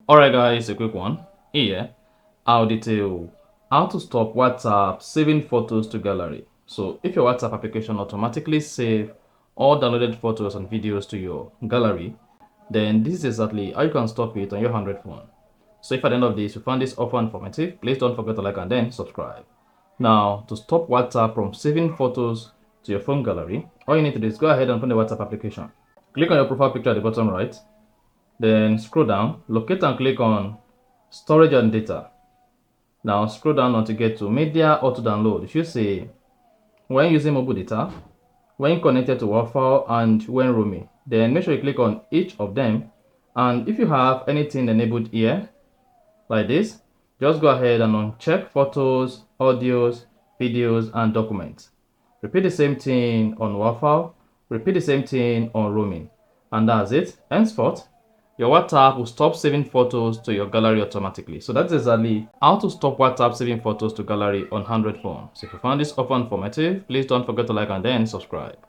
Alright guys, a quick one. Here, I'll detail how to stop WhatsApp saving photos to gallery. So if your WhatsApp application automatically save all downloaded photos and videos to your gallery, then this is exactly how you can stop it on your Android phone. So if at the end of this you found this offer informative, please don't forget to like and then subscribe. Now, to stop WhatsApp from saving photos to your phone gallery, all you need to do is go ahead and open the WhatsApp application. Click on your profile picture at the bottom right. Then scroll down, locate and click on storage and data. Now scroll down until you get to media auto download. It should say when using mobile data, when connected to Wi-Fi, and when roaming. Then make sure you click on each of them. And if you have anything enabled here, like this, just go ahead and uncheck photos, audios, videos, and documents. Repeat the same thing on Wi-Fi, repeat the same thing on roaming. And that's it. Henceforth, your WhatsApp will stop saving photos to your gallery automatically. So that's exactly how to stop WhatsApp saving photos to gallery on Android phone. So if you found this offer informative, please don't forget to like and then subscribe.